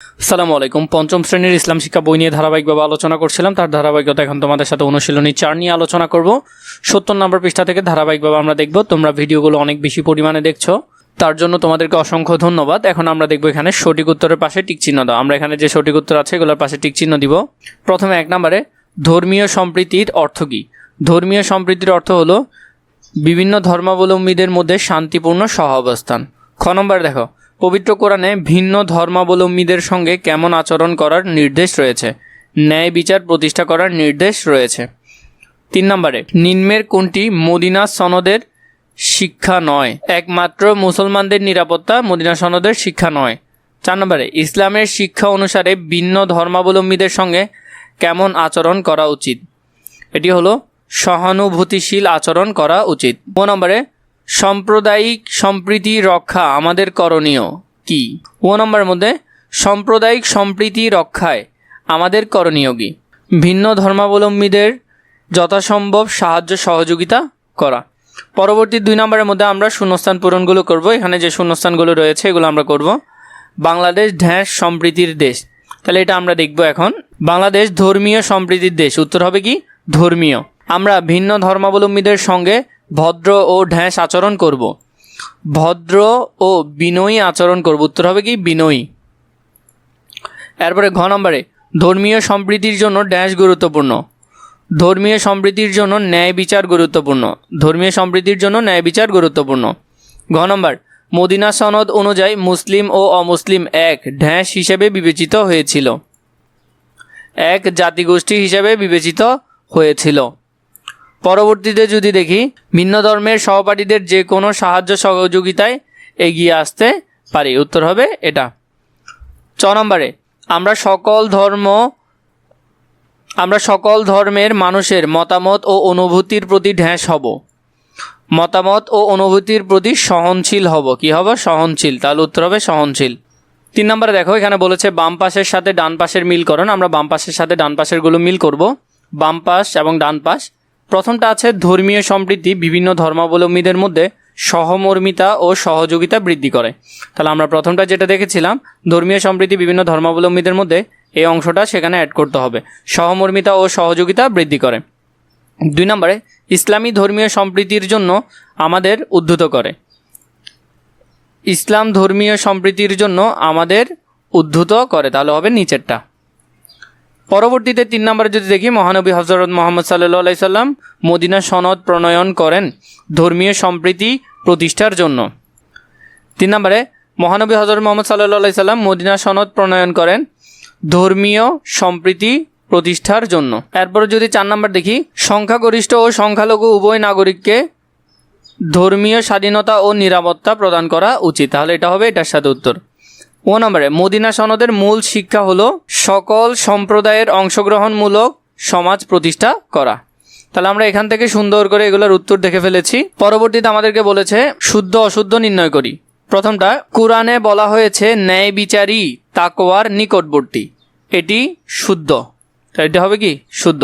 আসসালামু আলাইকুম। পঞ্চম শ্রেণীর ইসলাম শিক্ষা বই নিয়ে ধারাবাহিকভাবে আলোচনা করছিলাম। তার ধারাবাহিকতা এখন তোমাদের সাথে অনুশীলনী 4 নিয়ে আলোচনা করব। 70 নম্বর পৃষ্ঠা থেকে ধারাবাহিকভাবে আমরা দেখব। তোমরা ভিডিওগুলো অনেক বেশি পরিমাণে দেখছো, তার জন্য তোমাদেরকে অসংখ্য ধন্যবাদ। এখন আমরা দেখব এখানে সঠিক উত্তরের পাশে টিক চিহ্ন দাও। আমরা এখানে যে সঠিক উত্তর আছে এগুলোর পাশে টিক চিহ্ন দিব। প্রথমে 1 নম্বরে ধর্মীয় সম্প্রীতির অর্থ কী? ধর্মীয় সম্প্রীতির অর্থ হলো বিভিন্ন ধর্মাবলম্বীদের মধ্যে শান্তিপূর্ণ সহাবস্থান। খ নম্বর দেখো, পবিত্র কোরআনে ভিন্ন ধর্মাবলম্বীদের সঙ্গে কেমন আচরণ করার নির্দেশ রয়েছে? ন্যায় বিচার প্রতিষ্ঠা করার নির্দেশ রয়েছে। 3 নম্বরে নিম্নের কোনটি মদিনা সনদের শিক্ষা নয়? একমাত্র মুসলমানদের নিরাপত্তা মদিনা সনদের শিক্ষা নয়। 4 নম্বরে ইসলামের শিক্ষা অনুসারে ভিন্ন ধর্মাবলম্বীদের সঙ্গে কেমন আচরণ করা উচিত? এটি হলো সহানুভূতিশীল আচরণ করা উচিত। 5 নম্বরে সাম্প্রদায়িক সম্প্রীতি রক্ষা আমাদের করণীয় কি? 5 নম্বরের মধ্যে সাম্প্রদায়িক সম্প্রীতি রক্ষায় আমাদের করণীয় কি? ভিন্ন ধর্মাবলম্বীদের যথাসম্ভব সাহায্য সহযোগিতা করা। পরবর্তী 2 নম্বরের মধ্যে আমরা শূন্যস্থান পূরণগুলো করব। এখানে যে শূন্যস্থানগুলো রয়েছে এগুলো আমরা করব। বাংলাদেশ সম্প্রীতির দেশ, তাহলে এটা আমরা দেখব এখন। বাংলাদেশ ধর্মীয় সম্প্রীতির দেশ, উত্তর হবে কি? ধর্মীয়। আমরা ভিন্ন ধর্মাবলম্বীদের সঙ্গে ভদ্র ও আচরণ করব। ভদ্র ও বিনয়ী আচরণ করব, উত্তর হবে কি? বিনয়ী। এরপরে ঘ নম্বরে ধর্মীয় সম্প্রীতির জন্য গুরুত্বপূর্ণ। ধর্মীয় সম্প্রীতির জন্য ন্যায় বিচার গুরুত্বপূর্ণ। ধর্মীয় সম্প্রীতির জন্য ন্যায় বিচার গুরুত্বপূর্ণ। ঘ নম্বর মদিনা সনদ অনুযায়ী মুসলিম ও অমুসলিম এক হিসেবে বিবেচিত হয়েছিল। এক জাতিগোষ্ঠী হিসেবে বিবেচিত হয়েছিল। পরবর্তীতে যদি দেখি, ভিন্ন ধর্মের সহপাঠীদের যে কোনো সাহায্য সহযোগিতায় এগিয়ে আসতে পারি, উত্তর হবে এটা। 6 নম্বরে আমরা সকল ধর্মের মানুষের মতামত ও অনুভূতির প্রতি হব। মতামত ও অনুভূতির প্রতি সহনশীল হব। কি হব? সহনশীল। তাহলে উত্তর হবে সহনশীল। 3 নম্বরে দেখো, এখানে বলেছে বাম পাশের সাথে ডান পাশের মিলকরণ। আমরা বাম পাশের সাথে ডান পাশেরগুলো মিল করব। বাম পাশ এবং ডান পাশ। প্রথমটা আছে ধর্মীয় সম্প্রীতি বিভিন্ন ধর্মাবলম্বীদের মধ্যে সহমর্মিতা ও সহযোগিতা বৃদ্ধি করে। তাহলে আমরা প্রথমটা যেটা দেখেছিলাম, ধর্মীয় সম্প্রীতি বিভিন্ন ধর্মাবলম্বীদের মধ্যে, এই অংশটা সেখানে অ্যাড করতে হবে। সহমর্মিতা ও সহযোগিতা বৃদ্ধি করে। 2 নম্বরে ইসলামী ধর্মীয় সম্প্রীতির জন্য আমাদের উদ্ধৃত করে। ইসলাম ধর্মীয় সম্প্রীতির জন্য আমাদের উদ্ধৃত করে, তাহলে হবে নিচেরটা। পরবর্তীতে 3 নম্বরে যদি দেখি, মহানবী হযরত মুহাম্মদ সাল্লাল্লাহু আলাইহি সাল্লাম মদিনা সনদ প্রণয়ন করেন ধর্মীয় সম্প্রীতি প্রতিষ্ঠার জন্য। 3 নম্বরে মহানবী হযরত মুহাম্মদ সাল্লাল্লাহু আলাইহি সাল্লাম মদিনা সনদ প্রণয়ন করেন ধর্মীয় সম্প্রীতি প্রতিষ্ঠার জন্য। এরপরে যদি 4 নম্বর দেখি, সংখ্যাগরিষ্ঠ ও সংখ্যালঘু উভয় নাগরিককে ধর্মীয় স্বাধীনতা ও নিরাপত্তা প্রদান করা উচিত। তাহলে এটা হবে এটার সাথে উত্তর। 5 নম্বরে মদিনা সনদের মূল শিক্ষা হলো সকল সম্প্রদায়ের অংশগ্রহণমূলক সমাজ প্রতিষ্ঠা করা। তাহলে আমরা এখান থেকে সুন্দর করে এগুলোর উত্তর দেখে ফেলেছি। পরবর্তীতে আমাদেরকে বলেছে শুদ্ধ অশুদ্ধ নির্ণয় করি। প্রথমটা, কোরআনে বলা হয়েছে ন্যায় বিচারই তাকওয়ার নিকটবর্তী, এটি শুদ্ধ। এটা হবে কি? শুদ্ধ।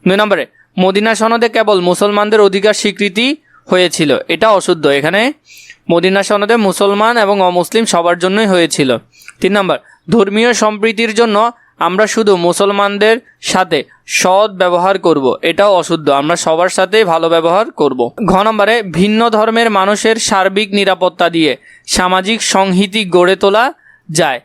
2 নম্বরে মদিনা সনদে কেবল মুসলমানদের অধিকার স্বীকৃতি হয়েছিল, এটা অশুদ্ধ। এখানে মদিনা সনদে মুসলমান এবং অমুসলিম সবার জন্যই হয়েছিল। 3 নম্বর ধর্মীয় সম্প্রীতির জন্য আমরা শুধু মুসলমানদের সাথে সৎ ব্যবহার করব, এটাও অশুদ্ধ। আমরা সবার সাথে ভালো ব্যবহার করব। ঘ নম্বরে ভিন্ন ধর্মের মানুষের সার্বিক নিরাপত্তা দিয়ে সামাজিক সংহতি গড়ে তোলা যায়,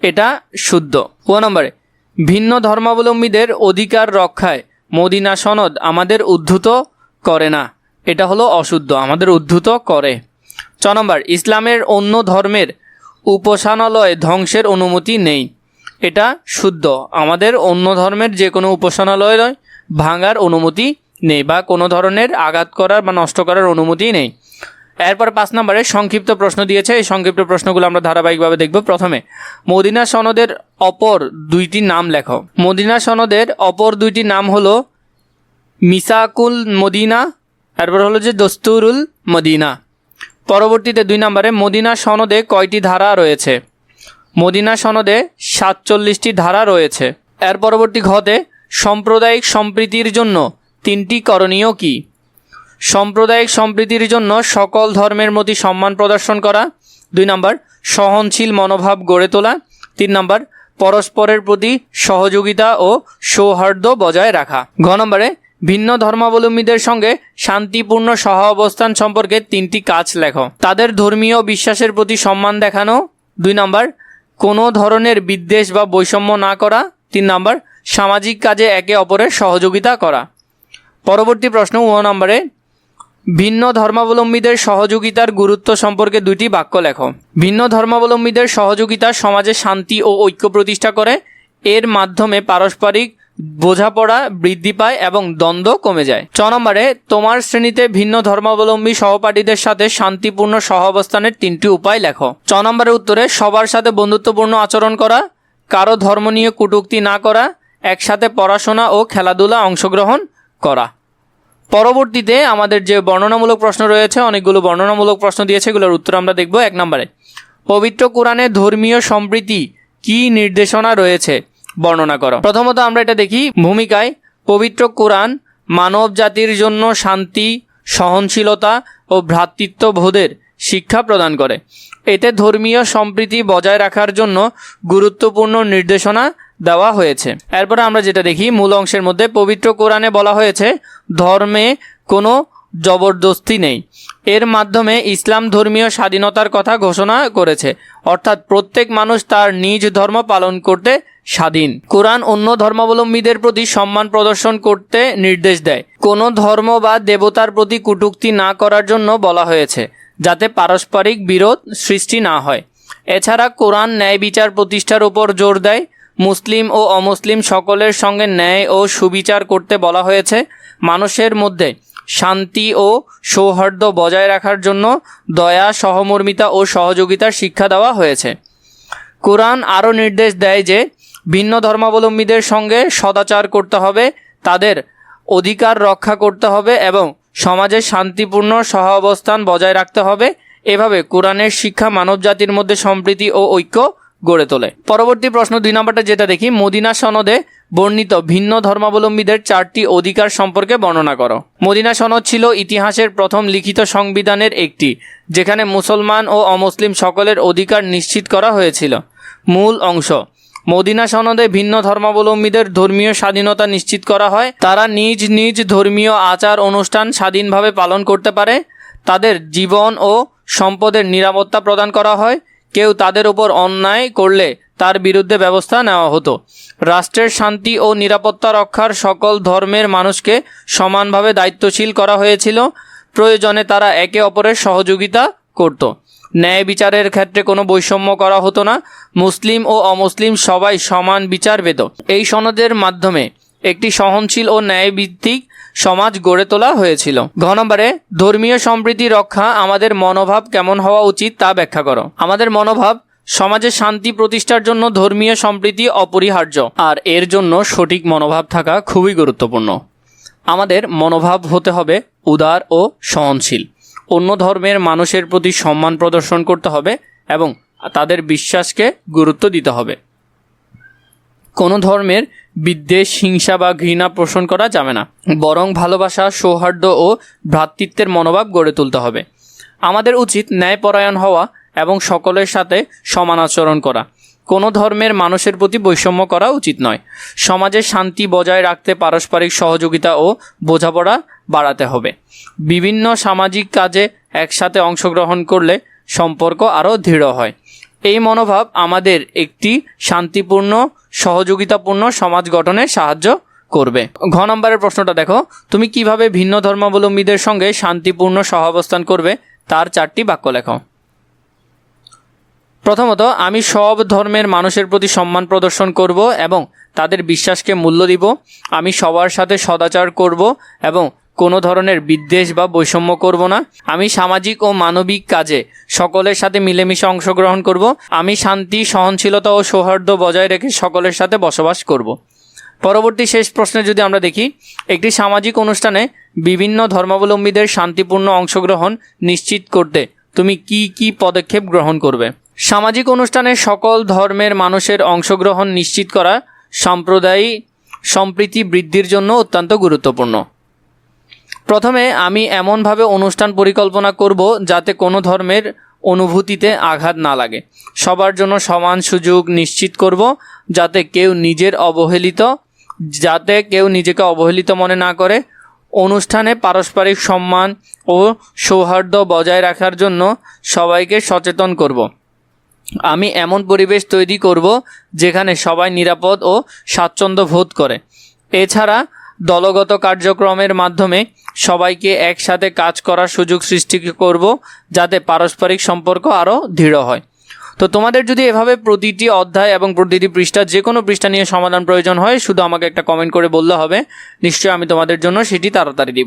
এটা শুদ্ধ। ক নম্বরে ভিন্ন ধর্মাবলম্বীদের অধিকার রক্ষায় মদিনা সনদ আমাদের উদ্ধৃত করে না, এটা হলো অশুদ্ধ। আমাদের উদ্ধৃত করে। 6 নম্বর ইসলামের অন্য ধর্মের উপাসনালয় ধ্বংসের অনুমতি নেই, এটা শুদ্ধ। আমাদের অন্য ধর্মের যে কোনো উপাসনালয় ভাঙার অনুমতি নেই, বা কোনো ধরনের আঘাত করার বা নষ্ট করার অনুমতি নেই। এরপর 5 নম্বরে সংক্ষিপ্ত প্রশ্ন দিয়েছে। এই সংক্ষিপ্ত প্রশ্নগুলো আমরা ধারাবাহিকভাবে দেখব। প্রথমে মদিনা সনদের অপর 2টি নাম লেখো। মদিনা সনদের অপর 2টি নাম হলো মিসাকুল মদিনা, এরপর হলো যে দস্তুরুল মদিনা। পরবর্তীতে 2 নম্বরে মদিনা সনদে কয়টি ধারা রয়েছে? মদিনা সনদে 47টি ধারা রয়েছে। এর পরবর্তী ঘতে সাম্প্রদায়িক সম্প্রীতির জন্য 3টি করণীয় কি? সাম্প্রদায়িক সম্প্রীতির জন্য সকল ধর্মের প্রতি সম্মান প্রদর্শন করা। 2 নম্বর সহনশীল মনোভাব গড়ে তোলা। 3 নম্বর, পরস্পরের প্রতি সহযোগিতা ও সৌহার্দ্য বজায় রাখা। ঘ নম্বরে, ভিন্ন ধর্মাবলম্বীদের সঙ্গে শান্তিপূর্ণ সহ অবস্থান সম্পর্কে 3টি কাজ লেখো। তাদের ধর্মীয় বিশ্বাসের প্রতি সম্মান দেখানো। 2 নম্বর, কোনো ধরনের বিদ্বেষ বা বৈষম্য না করা। 3 নম্বর, সামাজিক কাজে একে অপরের সহযোগিতা করা। পরবর্তী প্রশ্ন 1 নম্বরে, ভিন্ন ধর্মাবলম্বীদের সহযোগিতার গুরুত্ব সম্পর্কে 2টি বাক্য লেখো। ভিন্ন ধর্মাবলম্বীদের সহযোগিতা সমাজে শান্তি ও ঐক্য প্রতিষ্ঠা করে। এর মাধ্যমে পারস্পরিক বোঝাপড়া বৃদ্ধি পায় এবং দ্বন্দ্ব কমে যায়। 6 নম্বরে, তোমার শ্রেণীতে ভিন্ন ধর্মাবলম্বী সহপাঠীদের সাথে শান্তিপূর্ণ সহাবস্থানের 3টি উপায় লেখো। 6 নম্বরের উত্তরে, সবার সাথে বন্ধুত্বপূর্ণ আচরণ করা, কারো ধর্ম নিয়ে কটূক্তি না করা, একসাথে পড়াশোনা ও খেলাধুলা অংশগ্রহণ করা। পরবর্তীতে আমাদের যে বর্ণনামূলক প্রশ্ন রয়েছে, অনেকগুলো বর্ণনামূলক প্রশ্ন দিয়েছে, এগুলোর উত্তর আমরা দেখব। 1 নম্বরে, পবিত্র কোরআনে ধর্মীয় সম্প্রীতি কি নির্দেশনা রয়েছে বর্ণনা করো। প্রথমত আমরা এটা দেখি ভূমিকায়। পবিত্র কোরআন মানব জাতির জন্য শান্তি, সহনশীলতা ও ভ্রাতৃত্ববোধের শিক্ষা প্রদান করে। এতে ধর্মীয় সম্প্রীতি বজায় রাখার জন্য গুরুত্বপূর্ণ নির্দেশনা দেওয়া হয়েছে। এরপরে আমরা যেটা দেখি মূল অংশের মধ্যে, পবিত্র কোরআনে বলা হয়েছে ধর্মে কোনো জবরদস্তি নেই। এর মাধ্যমে ইসলাম ধর্মীয় স্বাধীনতার কথা ঘোষণা করেছে, অর্থাৎ প্রত্যেক মানুষ তার নিজ ধর্ম পালন করতে স্বাধীন। কোরআন অন্য ধর্মাবলম্বীদের প্রতি সম্মান প্রদর্শন করতে নির্দেশ দেয়। কোনো ধর্ম বা দেবতার প্রতি কটূক্তি না করার জন্য বলা হয়েছে, যাতে পারস্পরিক বিরোধ সৃষ্টি না হয়। এছাড়া কোরআন ন্যায় বিচার প্রতিষ্ঠার উপর জোর দেয়। মুসলিম ও অমুসলিম সকলের সঙ্গে ন্যায় ও সুবিচার করতে বলা হয়েছে। মানুষের মধ্যে শান্তি ও সৌহার্দ্য বজায় রাখার জন্য দয়া, সহমর্মিতা ও সহযোগিতার শিক্ষা দেওয়া হয়েছে। কোরআন আরও নির্দেশ দেয় যে ভিন্ন ধর্মাবলম্বীদের সঙ্গে সদাচার করতে হবে, তাদের অধিকার রক্ষা করতে হবে এবং সমাজে শান্তিপূর্ণ সহাবস্থান বজায় রাখতে হবে। এভাবে কোরআনের শিক্ষা মানবজাতির মধ্যে সম্প্রীতি ও ঐক্য গড়ে তোলে। পরবর্তী প্রশ্ন 2 নম্বরটা যেটা দেখি, মদিনা সনদে বর্ণিত ভিন্ন ধর্মাবলম্বীদের 4টি অধিকার সম্পর্কে বর্ণনা করো। মদিনা সনদ ছিল ইতিহাসের প্রথম লিখিত সংবিধানের একটি, যেখানে মুসলমান ও অমুসলিম সকলের অধিকার নিশ্চিত করা হয়েছিল। মূল অংশ, মদিনা সনদে ভিন্ন ধর্মাবলম্বীদের ধর্মীয় স্বাধীনতা নিশ্চিত করা হয়। তারা নিজ নিজ ধর্মীয় আচার অনুষ্ঠান স্বাধীনভাবে পালন করতে পারে। তাদের জীবন ও সম্পদের নিরাপত্তা প্রদান করা হয়। কেউ তাদের উপর অন্যায় করলে তার বিরুদ্ধে ব্যবস্থা নেওয়া হতো। রাষ্ট্রের শান্তি ও নিরাপত্তা রক্ষার সকল ধর্মের মানুষকে সমানভাবে দায়িত্বশীল করা হয়েছিল। প্রয়োজনে তারা একে অপরের সহযোগিতা করত। ন্যায় বিচারের ক্ষেত্রে কোনো বৈষম্য করা হতো না। মুসলিম ও অমুসলিম সবাই সমান বিচার পেত। এই সনদের মাধ্যমে একটি সহনশীল ও ন্যায়ভিত্তিক সমাজ গড়ে তোলা হয়েছিল। ঘ নম্বরে, ধর্মীয় সম্প্রীতি রক্ষা আমাদের মনোভাব কেমন হওয়া উচিত তা ব্যাখ্যা করো। আমাদের মনোভাব, সমাজে শান্তি প্রতিষ্ঠার জন্য ধর্মীয় সম্প্রীতি অপরিহার্য, আর এর জন্য সঠিক মনোভাব থাকা খুবই গুরুত্বপূর্ণ। আমাদের মনোভাব হতে হবে উদার ও সহনশীল। অন্য ধর্মের মানুষের প্রতি সম্মান প্রদর্শন করতে হবে এবং তাদের বিশ্বাসকে গুরুত্ব দিতে হবে। কোনো ধর্মের বিদ্বেষ, হিংসা বা ঘৃণা পোষণ করা যাবে না, বরং ভালোবাসা, সৌহার্দ্য ও ভ্রাতৃত্বের মনোভাব গড়ে তুলতে হবে। আমাদের উচিত ন্যায়পরায়ণ হওয়া এবং সকলের সাথে সমান আচরণ করা। কোনো ধর্মের মানুষের প্রতি বৈষম্য করা উচিত নয়। সমাজে শান্তি বজায় রাখতে পারস্পরিক সহযোগিতা ও বোঝাপড়া বাড়াতে হবে। বিভিন্ন সামাজিক কাজে একসাথে অংশগ্রহণ করলে সম্পর্ক আরও দৃঢ় হয়। এই মনোভাব আমাদের একটি শান্তিপূর্ণ, সহযোগিতাপূর্ণ সমাজ গঠনে সাহায্য করবে। ঘ নম্বরের প্রশ্নটা দেখো, তুমি কিভাবে ভিন্ন ধর্মাবলম্বীদের সঙ্গে শান্তিপূর্ণ সহাবস্থান করবে তার 4টি বাক্য লেখো। প্রথমত, আমি সব ধর্মের মানুষের প্রতি সম্মান প্রদর্শন করব এবং তাদের বিশ্বাসকে মূল্য দিব। আমি সবার সাথে সদাচার করব এবং কোনো ধরনের বিদ্বেষ বা বৈষম্য করব না। আমি সামাজিক ও মানবিক কাজে সকলের সাথে মিলেমিশে অংশগ্রহণ করব। আমি শান্তি, সহনশীলতা ও সৌহার্দ্য বজায় রেখে সকলের সাথে বসবাস করব। পরবর্তী শেষ প্রশ্নে যদি আমরা দেখি, একটি সামাজিক অনুষ্ঠানে বিভিন্ন ধর্মাবলম্বীদের শান্তিপূর্ণ অংশগ্রহণ নিশ্চিত করতে তুমি কি কি পদক্ষেপ গ্রহণ করবে? সামাজিক অনুষ্ঠানে সকল ধর্মের মানুষের অংশগ্রহণ নিশ্চিত করা সাম্প্রদায়িক সম্প্রীতি বৃদ্ধির জন্য অত্যন্ত গুরুত্বপূর্ণ। প্রথমে আমি এমনভাবে অনুষ্ঠান পরিকল্পনা করব যাতে কোনো ধর্মের অনুভূতিতে আঘাত না লাগে। সবার জন্য সমান সুযোগ নিশ্চিত করব, যাতে কেউ নিজেকে অবহেলিত মনে না করে। অনুষ্ঠানে পারস্পরিক সম্মান ও সৌহার্দ্য বজায় রাখার জন্য সবাইকে সচেতন করব। আমি এমন পরিবেশ তৈরি করব যেখানে সবাই নিরাপদ ও স্বাচ্ছন্দ্য বোধ করে। এছাড়া দলগত কার্যক্রমের মাধ্যমে সবাইকে একসাথে কাজ করার সুযোগ সৃষ্টি করব, যাতে পারস্পরিক সম্পর্ক আরও দৃঢ় হয়। তো তোমাদের যদি এভাবে প্রতিটি অধ্যায় এবং প্রতিটি পৃষ্ঠা, যে কোনো পৃষ্ঠা নিয়ে সমাধান প্রয়োজন হয়, শুধু আমাকে একটা কমেন্ট করে বললে হবে, নিশ্চয়ই আমি তোমাদের জন্য সেটি তাড়াতাড়ি দিব।